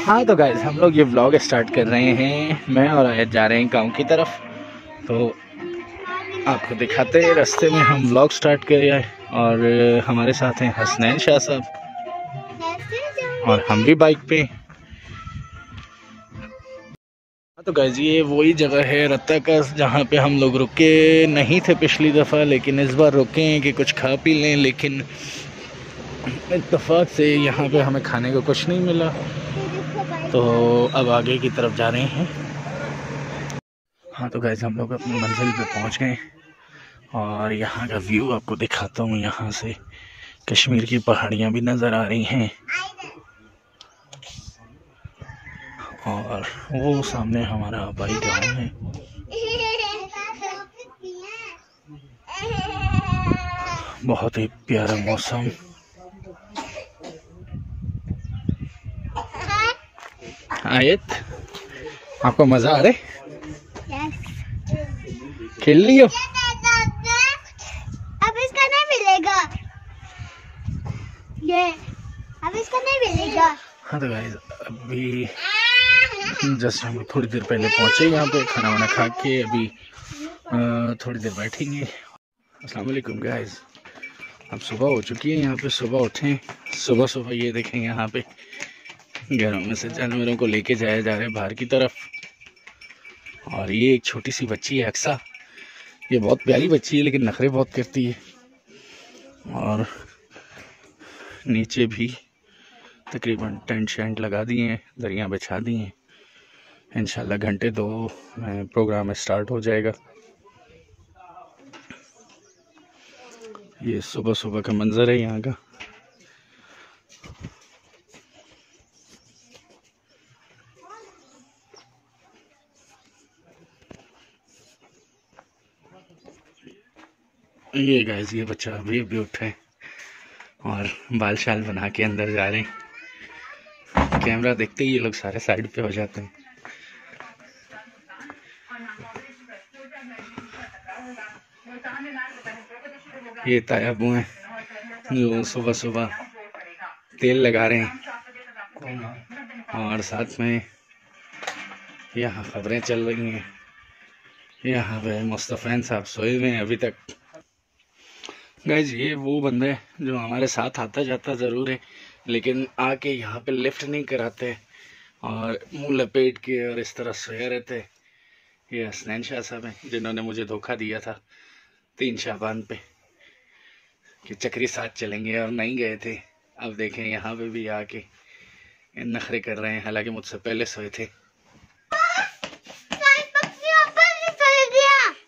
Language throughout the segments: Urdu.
ہاں تو گائز ہم لوگ یہ ولاگ اسٹارٹ کر رہے ہیں، میں اور آیت جا رہے ہیں گاؤں کی طرف، تو آپ کو دکھاتے ہیں راستے میں ہم ولاگ اسٹارٹ کرے ہیں، اور ہمارے ساتھ ہیں حسنین شاہ صاحب اور ہم بھی بائک پہ۔ تو گائز یہ وہی جگہ ہے رتا کا جہاں پہ ہم لوگ رکے نہیں تھے پچھلی دفعہ، لیکن اس بار رکے ہیں کہ کچھ کھا پی لیں، لیکن اتفاق سے یہاں پہ ہمیں کھانے کو کچھ نہیں ملا، تو اب آگے کی طرف جا رہے ہیں۔ ہاں تو گائز ہم لوگ اپنی منزل پہ پہنچ گئے، اور یہاں کا ویو آپ کو دکھاتا ہوں، یہاں سے کشمیر کی پہاڑیاں بھی نظر آ رہی ہیں، اور وہ سامنے ہمارا آبائی گاؤں ہے۔ بہت ہی پیارا موسم۔ آیت آپ کو مزہ آ رہا ہے؟ کھیل رہی ہو؟ اب اس کا نہیں ملے گا، اب اس کا نہیں ملے گا۔ ہاں تو گائز ابھی جسٹ ہم تھوڑی دیر پہلے پہنچے یہاں پہ، کھانا وانا کھا کے ابھی تھوڑی دیر بیٹھیں گے۔ السلام علیکم گائز، اب صبح ہو چکی ہے، یہاں پہ صبح اٹھیں، صبح صبح یہ دیکھیں یہاں پہ گھروں میں سے جانوروں کو لے کے جایا جا رہا ہے باہر کی طرف، اور یہ ایک چھوٹی سی بچی ہے اکسا، یہ بہت پیاری بچی ہے لیکن نخرے بہت کرتی ہے، اور نیچے بھی تقریباً ٹینٹ شینٹ لگا دیے ہیں، دریاں بچھا دی ہیں، انشاءاللہ گھنٹے دو میں پروگرام اسٹارٹ ہو جائے گا۔ یہ صبح صبح کا منظر ہے یہاں کا۔ یہ گائز یہ بچہ ابھی اٹھا ہے اور بال شال بنا کے اندر جا رہے ہیں، کیمرہ دیکھتے ہی یہ لوگ سارے سائڈ پہ ہو جاتے ہیں۔ یہ تایا ابو ہیں جو صبح صبح تیل لگا رہے ہیں، اور ساتھ میں یہاں خبریں چل رہی ہیں، یہاں پہ مصطفین صاحب سوئے ہوئے ہیں ابھی تک۔ گائز یہ وہ بندہ ہے جو ہمارے ساتھ آتا جاتا ضرور ہے، لیکن آ کے یہاں پہ لفٹ نہیں کراتے اور منہ لپیٹ کے اور اس طرح سویا رہتے۔ یہ حسنین شاہ صاحب ہیں جنہوں نے مجھے دھوکہ دیا تھا 3 شعبان پہ کہ چکری ساتھ چلیں گے، اور نہیں گئے تھے۔ اب دیکھیں یہاں پہ بھی آ کے نخرے کر رہے ہیں، حالانکہ مجھ سے پہلے سوئے تھے۔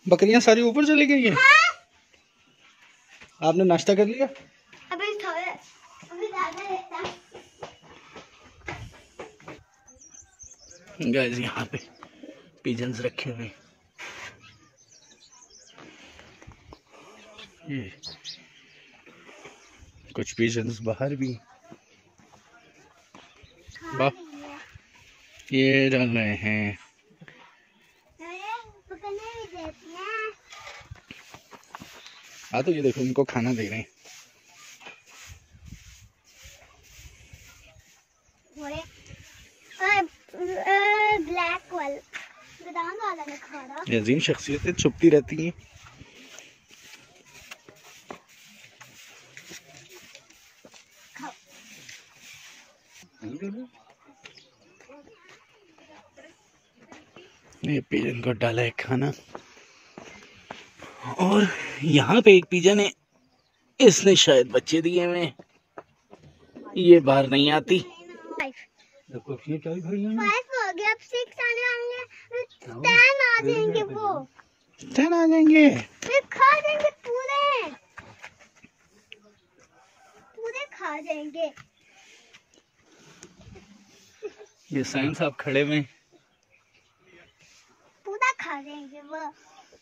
بکریاں ساری اوپر چلی گئی ہیں؟ آپ نے ناشتہ کر لیا؟ گائز یہاں پہ پیجنز رکھے ہوئے، یہ کچھ پیجنز باہر بھی، یہ ڈال رہے ہیں۔ ہاں تو یہ دیکھو ان کو کھانا دے رہے ہیں۔ یہ عظیم شخصیتیں چھپتی رہتی ہیں۔ یہ پیجن کو ڈالا ہے کھانا، اور یہاں پہ ایک پیجن ہے، اس نے شاید بچے دیے ہوئے، یہ باہر نہیں آتی۔ 10 آ جائیں گے، کھا جائیں گے۔ یہ سائن صاحب کھڑے ہوئے، پورا کھا جائیں گے۔ وہ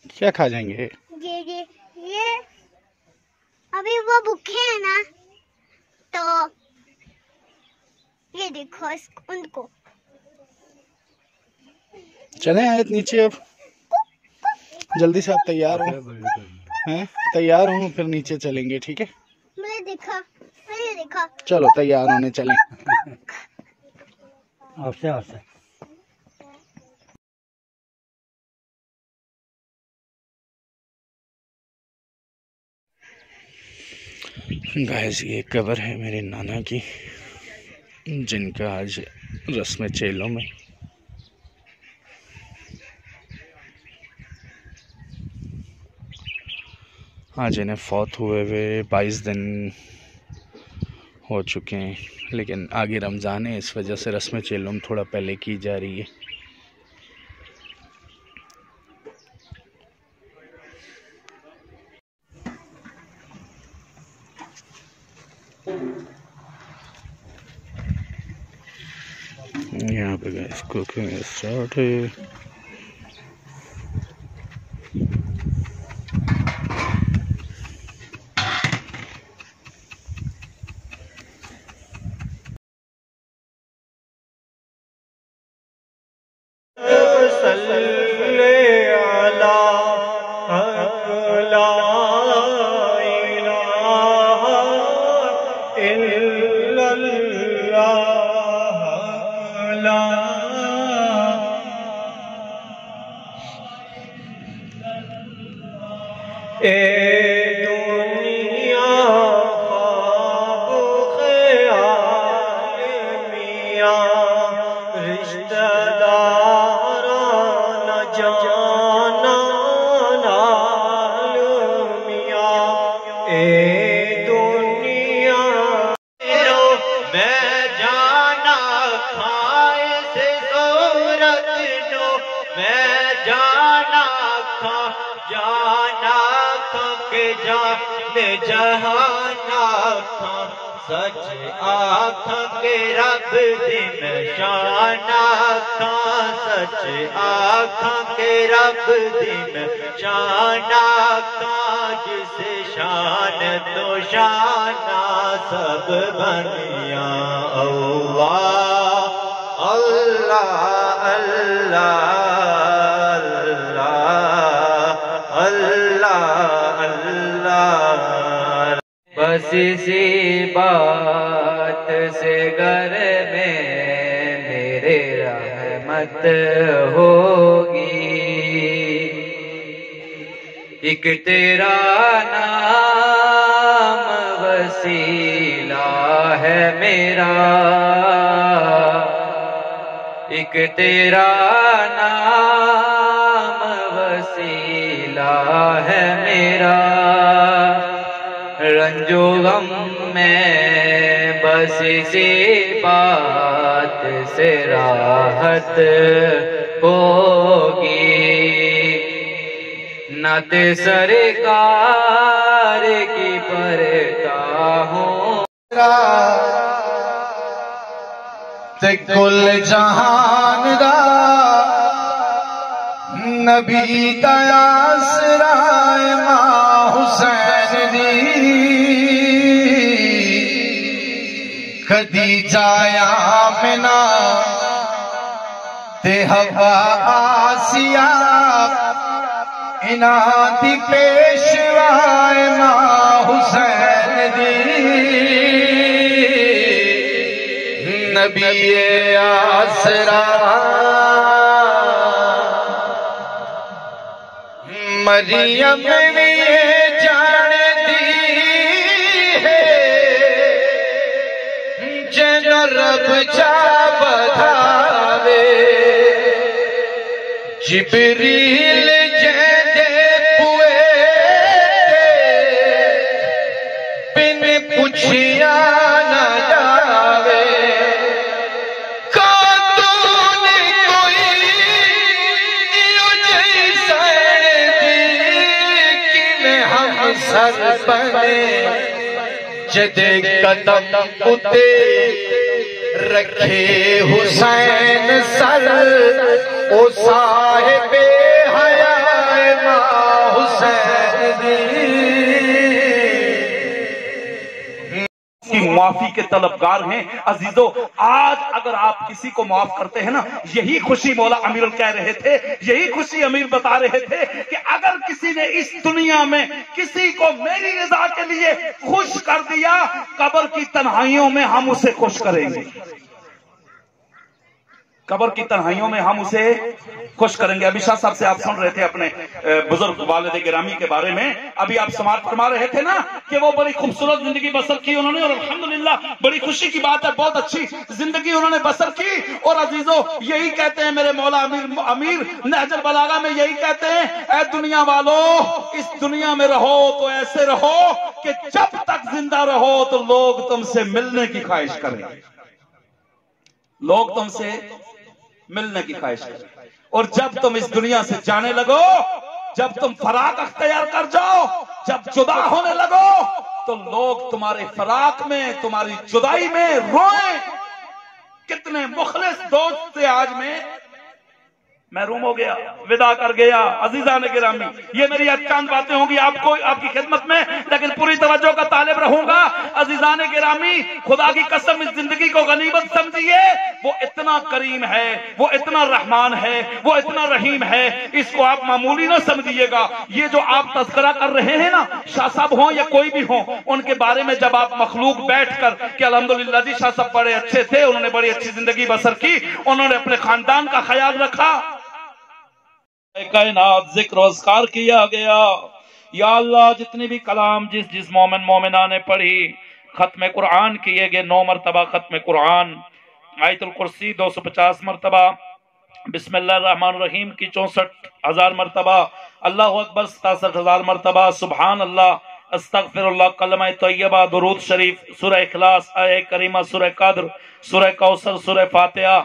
کیا کھا جائیں گے؟ یہ ابھی وہ بھوکے ہیں نا، تو یہ دیکھو ان کو۔ چلیں آیت نیچے، اب جلدی سے آپ تیار ہوں، تیار ہوں پھر نیچے چلیں گے، ٹھیک ہے؟ میں دیکھا چلو تیار ہونے چلیں۔ گائز یہ قبر ہے میرے نانا کی، جن کا آج رسم چیلوں میں آج انہیں فوت ہوئے 22 دن ہو چکے ہیں، لیکن آگے رمضان ہے، اس وجہ سے رسم چیلم تھوڑا پہلے کی جا رہی ہے۔ یہاں پہ گیس کوکنگ اسٹارٹ ہے۔ سچ آنکھ کے رب دن شان آنکھاں، سچ آنکھ کے رب دن شان آنکھاں، جس شان تو شانہ سب بنیا اللہ اللہ اللہ اللہ اللہ۔ بس اسی بات سے گھر میں میرے رحمت ہوگی، ایک تیرا نام وسیلہ ہے میرا، ایک تیرا نام وسیلہ ہے میرا، رنج و غم میں بس اسی بات سے راحت ہوگی، نعت سرکار کی پڑھتا ہوں، کل جہان دا نبی دا آسرا ماں حسین دی، خدیجہ آمنہ تے حوا آسیہ، انہاں دی پیشوا ماں حسین دی، نبی آسرا مریم بھی جان دی ہے، جن رب چا بدھاوے، جبریل جیندے پوئے بن پوچھیا نہ جاوے، سر بنے جدے قدم اتے رکھے حسین سر، او صاحب حیا ماں حسین دی، کی معافی کے طلبگار ہیں۔ عزیزو آج اگر آپ کسی کو معاف کرتے ہیں نا، یہی خوشی مولا امیر کہہ رہے تھے، یہی خوشی امیر بتا رہے تھے کہ اگر کسی نے اس دنیا میں کسی کو میری رضا کے لیے خوش کر دیا، قبر کی تنہائیوں میں ہم اسے خوش کریں گے۔ قبر کی تنہائیوں میں ہم اسے خوش کریں گے. ابھی شاہ صاحب سے آپ سن رہے تھے اپنے بزرگ والد گرامی کے بارے میں. ابھی آپ سماعت فرما رہے تھے نا کہ وہ بڑی خوبصورت زندگی بسر کی انہوں نے, اور الحمدللہ بڑی خوشی کی بات ہے, بہت اچھی زندگی انہوں نے بسر کی. اور عزیزو یہی کہتے ہیں میرے مولا امیر نہج البلاغہ میں, یہی کہتے ہیں اے دنیا والو اس دنیا میں رہو تو ایسے رہو کہ جب تک زندہ رہو تو لوگ تم سے ملنے کی خواہش کریں, لوگ تم سے ملنے کی خواہش کریں. اور جب تم اس دنیا سے جانے لگو, جب تم فراق اختیار کر جاؤ, جب جدا ہونے لگو تو لوگ تمہارے فراق میں, تمہاری جدائی میں روئیں. کتنے مخلص دوست تھے آج میں محروم ہو گیا, ودا کر گیا. عزیزان گرامی یہ میری چند باتیں ہوں گی آپ کو, آپ کی خدمت میں, لیکن پوری توجہ کا طالب رہوں گا. عزیزان گرامی خدا کی قسم اس زندگی کو غنیمت سمجھیے. وہ اتنا کریم ہے, وہ اتنا رحمان ہے, وہ اتنا رحیم ہے, اس کو آپ معمولی نہ سمجھیے گا. یہ جو آپ تذکرہ کر رہے ہیں نا, شاہ صاحب ہوں یا کوئی بھی ہوں, ان کے بارے میں جب آپ مخلوق بیٹھ کر کہ الحمدللہ جی شاہ صاحب بڑے اچھے تھے, انہوں نے بڑی اچھی زندگی بسر کی, انہوں نے اپنے خاندان کا خیال رکھا, کائنات ذکر و اذکار کیا گیا. یا اللہ جتنی بھی کلام جس مومن مومنہ نے پڑھی, ختم قرآن کیے گئے 9 مرتبہ ختم قرآن, آیت الکرسی 250 مرتبہ, بسم اللہ الرحمن الرحیم کی 64,000 مرتبہ, اللہ اکبر 67,000 مرتبہ, سبحان اللہ, استغفر اللہ, کلمہ طیبہ, درود شریف, سورہ اخلاص, آیہ کریمہ, سورہ قدر, سورہ کوثر, سورہ فاتحہ,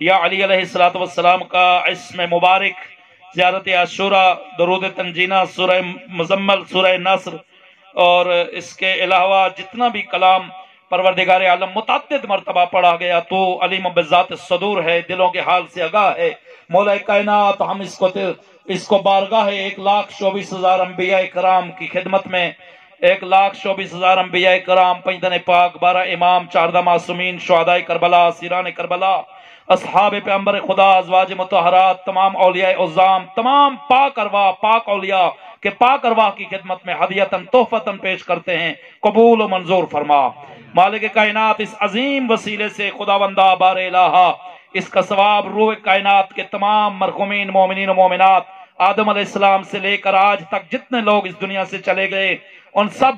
یا علی علیہ السلام کا اسم مبارک, زیارت عاشوراء, درود تنجینہ, سورہ مزمل, سورہ نصر, اور اس کے علاوہ جتنا بھی کلام پروردگار عالم متعدد مرتبہ پڑھا گیا. تو علیم بذات الصدور ہے, دلوں کے حال سے آگاہ ہے. مولا کائنات ہم اس کو بارگاہ 1,24,000 انبیاء کرام کی خدمت میں, 1,24,000 انبیاء کرام, پنجتن پاک, 12 امام, 14 معصومین, شہداء کربلا, اسیران کربلا, اصحاب پیغمبر خدا, ازواج مطہرات, تمام اولیاء عظام, تمام پاک ارواح, پاک اولیاء کہ پاک ارواح کی خدمت میں ہدیتاً تحفتاً پیش کرتے ہیں, قبول و منظور فرما. مالک کائنات اس عظیم وسیلے سے خداوندہ بار الہا اس کا ثواب روح کائنات کے تمام مرحومین مومنین و مومنات, آدم علیہ السلام سے لے کر آج تک جتنے لوگ اس دنیا سے چلے گئے, ان سب,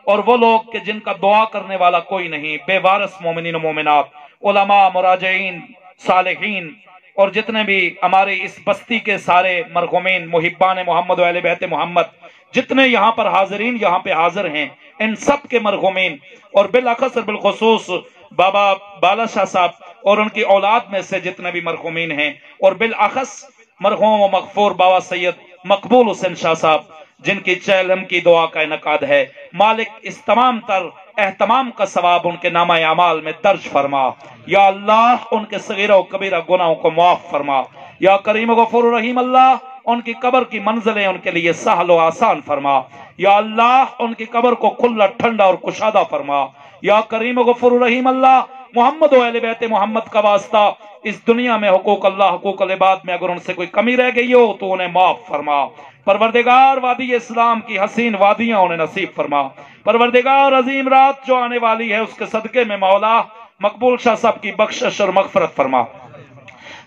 اور وہ لوگ کہ جن کا دعا کرنے والا کوئی نہیں, بے وارث مومنین و مومنات, علماء, مراجعین, صالحین, اور جتنے بھی ہمارے اس بستی کے سارے مرحومین محبان محمد و اہل بیت محمد, جتنے یہاں پر حاضرین یہاں پہ حاضر ہیں, ان سب کے مرحومین, اور بالاخص اور بالخصوص بابا بالا شاہ صاحب اور ان کی اولاد میں سے جتنے بھی مرحومین ہیں, اور بالاخص مرحوم و مغفور بابا سید مقبول حسین شاہ صاحب جن کی چہلم کی دعا کا انعقاد ہے. مالک اس تمام تر اہتمام کا ثواب ان کے نامہ اعمال میں درج فرما. یا اللہ ان کے صغیرہ و کبیرہ گناہوں کو معاف فرما. یا کریم و غفور رحیم اللہ ان کی قبر کی منزلیں ان کے لیے سہل و آسان فرما. یا اللہ ان کی قبر کو کھلا ٹھنڈا اور کشادہ فرما. یا کریم و غفور رحیم اللہ محمد و اہل بیت محمد کا واسطہ اس دنیا میں حقوق اللہ, حقوق العباد میں اگر ان سے کوئی کمی رہ گئی ہو تو انہیں معاف فرما. پروردگار وادی اسلام کی حسین وادیاں انہیں نصیب فرما. پروردگار عظیم رات جو آنے والی ہے اس کے صدقے میں مولا مقبول شاہ صاحب کی بخشش اور مغفرت فرما.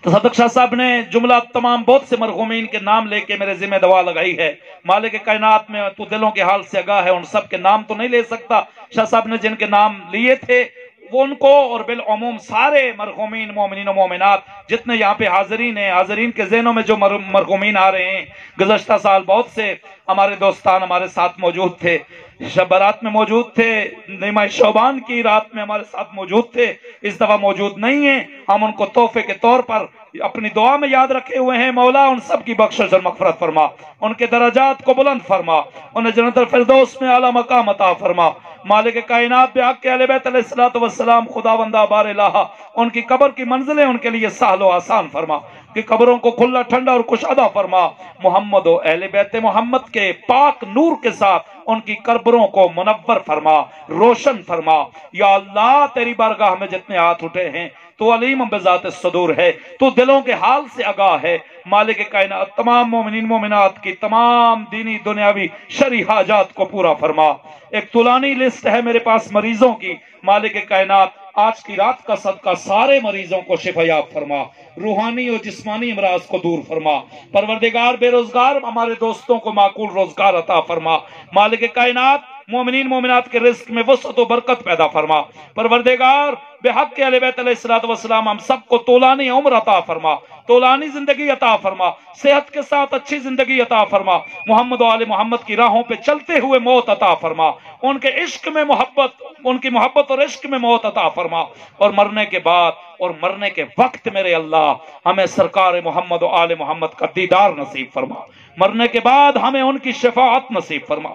تو صدق شاہ صاحب نے جملہ تمام بہت سے مرحومین کے نام لے کے میرے ذمہ دعا لگائی ہے. مالک کائنات میں تو دلوں کے حال سے آگاہ ہے, ان سب کے نام تو نہیں لے سکتا. شاہ صاحب نے جن کے نام لیے تھے وہ ان کو, اور بالعموم سارے مرحومین مومنین و مومنات جتنے یہاں پہ حاضرین ہیں, حاضرین کے ذہنوں میں جو مرحومین آ رہے ہیں. گزشتہ سال بہت سے ہمارے دوستان ہمارے ساتھ موجود تھے, شب برات میں موجود تھے, نیمہ شعبان کی رات میں ہمارے ساتھ موجود تھے. اس دفعہ موجود نہیں ہیں, ہم ان کو تحفے کے طور پر اپنی دعا میں یاد رکھے ہوئے ہیں. مولا ان سب کی بخشش اور مغفرت فرما, ان کے درجات کو بلند فرما, انہیں جنت الفردوس میں اعلیٰ مقام عطا فرما. مالک کائنات بحق کے اہل بیت علیہ السلام خداوندہ بار الہا ان کی قبر کی منزلیں ان کے لیے سہل و آسان فرما, کہ قبروں کو کھلا ٹھنڈا اور کشادہ فرما. محمد و اہل بیت محمد کے پاک نور کے ساتھ ان کی قبروں کو منور فرما, روشن فرما. یا اللہ تیری بارگاہ میں جتنے ہاتھ اٹھے ہیں تو علیم بذات الصدور ہے, تو دلوں کے حال سے آگاہ ہے. مالک کائنات تمام مومنین مومنات کی تمام دینی دنیاوی شرعی حاجات کو پورا فرما. ایک طولانی لسٹ ہے میرے پاس مریضوں کی. مالک کائنات آج کی رات کا صدقہ سارے مریضوں کو شفا یاب فرما، روحانی اور جسمانی امراض کو دور فرما۔ پروردگار بے روزگار ہمارے دوستوں کو معقول روزگار عطا فرما۔ مالک کائنات مومنین مومنات کے رزق میں وسعت و برکت پیدا فرما۔ پروردگار بے حق اہل بیت علیہ الصلوۃ والسلام ہم سب کو طولانی عمر عطا فرما، طولانی زندگی عطا فرما، صحت کے ساتھ اچھی زندگی عطا فرما، محمد و آل محمد کی راہوں پہ چلتے ہوئے موت عطا فرما، ان کے عشق میں محبت، ان کی محبت اور عشق میں موت عطا فرما، اور مرنے کے بعد اور مرنے کے وقت میرے اللہ ہمیں سرکار محمد و آل محمد کا دیدار نصیب فرما، مرنے کے بعد ہمیں ان کی شفاعت نصیب فرما۔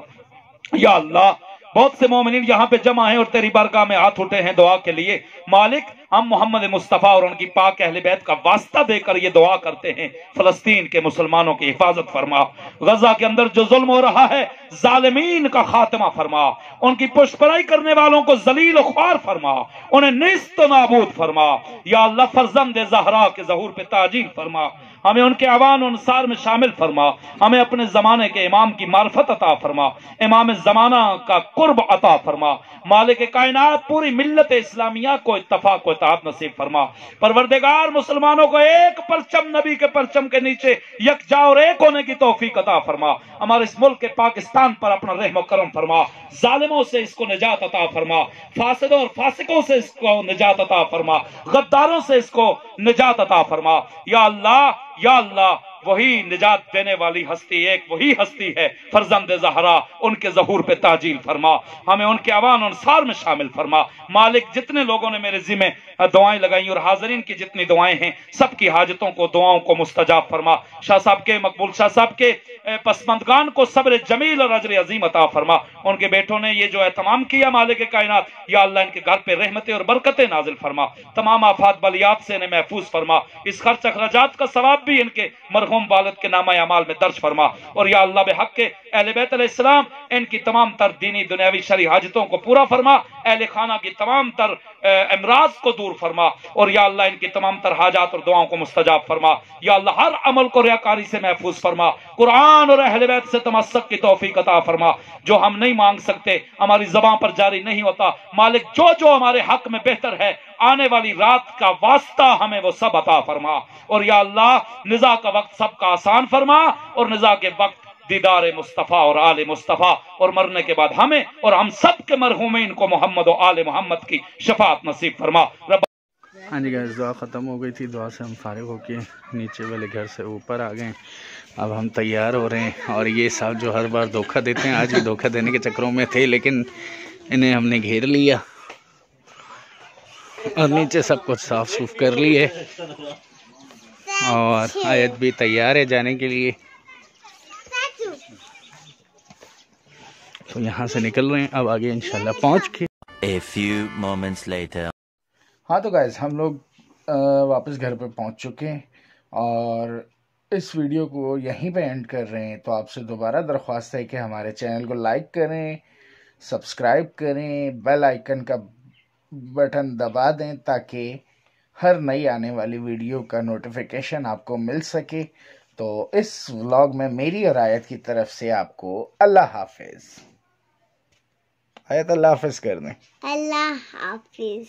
یا اللہ بہت سے مومنین یہاں پہ جمع ہیں اور تیری بارگاہ میں ہاتھ اٹھے ہیں دعا کے لیے، مالک ہم محمد مصطفیٰ اور ان کی پاک اہل بیت کا واسطہ دے کر یہ دعا کرتے ہیں، فلسطین کے مسلمانوں کی حفاظت فرما، غزہ کے اندر جو ظلم ہو رہا ہے ظالمین کا خاتمہ فرما، ان کی پشپرائی کرنے والوں کو ذلیل و خوار فرما، انہیں نیست و نابود فرما۔ یا اللہ فرزند زہرا کے ظہور پہ تاجیل فرما، ہمیں ان کے اعوان و انصار میں شامل فرما، ہمیں اپنے زمانے کے امام کی معرفت عطا فرما، امام زمانہ کا قرب عطا فرما، مالک کائنات پوری ملت اسلامیہ کو اتفاق و اتحاد نصیب فرما۔ پروردگار مسلمانوں کو ایک پرچم نبی کے پرچم کے نیچے یکجا اور ایک ہونے کی توفیق عطا فرما، ہمارے اس ملک کے پاکستان پر اپنا رحم و کرم فرما، ظالموں سے اس کو نجات عطا فرما، فاسدوں اور فاسقوں سے اس کو نجات عطا فرما، غداروں سے اس کو نجات عطا فرما۔ یا اللہ یا اللہ وہی نجات دینے والی ہستی ایک وہی ہستی ہے فرزند زہرا، ان کے ظہور پہ تاجیل فرما، ہمیں ان کے اعوان انصار میں شامل فرما۔ مالک جتنے لوگوں نے میرے ذمہ دعائیں لگائیں اور حاضرین کی جتنی دعائیں ہیں سب کی حاجتوں کو دعاؤں کو مستجاب فرما، شاہ صاحب کے مقبول شاہ صاحب کے پسماندگان کو صبر جمیل اور اجر عظیم عطا فرما، ان کے بیٹوں نے یہ جو اہتمام کیا مالک کائنات یا اللہ ان کے گھر پہ رحمتیں اور برکتیں نازل فرما، تمام آفات بلیات سے انہیں محفوظ فرما، اس خرچ اخراجات کا ثواب بھی ان کے مرحوم والد کے نامہ اعمال میں درج فرما، اور یا اللہ بے حق کے اہل بیت علیہ السلام ان کی تمام تر دینی دنیاوی شرعی حاجتوں کو پورا فرما، اہل خانہ کی تمام تر امراض کو دور فرما، اور یا اللہ ان کی تمام تر حاجات اور دعاؤں کو مستجاب فرما۔ یا اللہ ہر عمل کو ریاکاری سے محفوظ فرما، قرآن اور اہل بیت سے تمسک کی توفیق عطا فرما، جو ہم نہیں مانگ سکتے ہماری زبان پر جاری نہیں ہوتا، مالک جو جو ہمارے حق میں بہتر ہے آنے والی رات کا واسطہ ہمیں وہ سب عطا فرما، اور یا اللہ نزاع کا وقت سب کا آسان فرما، اور نزاع کے وقت دیدار مصطفیٰ اور آل مصطفیٰ، اور مرنے کے بعد ہمیں اور ہم سب کے مرحومین کو محمد و آل محمد کی شفاعت نصیب فرما۔ ہاں جی گائز دعا ختم ہو گئی تھی، دعا سے ہم فارغ ہو کے نیچے والے گھر سے اوپر آ گئے، اب ہم تیار ہو رہے ہیں، اور یہ صاحب جو ہر بار دھوکہ دیتے ہیں آج بھی دھوکہ دینے کے چکروں میں تھے، لیکن انہیں ہم نے گھیر لیا اور نیچے سب کچھ صاف سوف کر لیے، اور آیت بھی تیار ہے جانے کے لیے، تو یہاں سے نکل رہے ہیں اب آگے انشاءاللہ پہنچ کے۔ A few moments later. ہاں تو گائز ہم لوگ واپس گھر پہ پہنچ چکے ہیں، اور اس ویڈیو کو یہیں پہ اینڈ کر رہے ہیں۔ تو آپ سے دوبارہ درخواست ہے کہ ہمارے چینل کو لائک کریں، سبسکرائب کریں، بیل آئیکن کا بٹن دبا دیں تاکہ ہر نئی آنے والی ویڈیو کا نوٹیفیکیشن آپ کو مل سکے۔ تو اس ولاگ میں میری اور آیت کی طرف سے آپ کو اللہ حافظ۔ آیت اللہ حافظ کر دیں۔ اللہ حافظ۔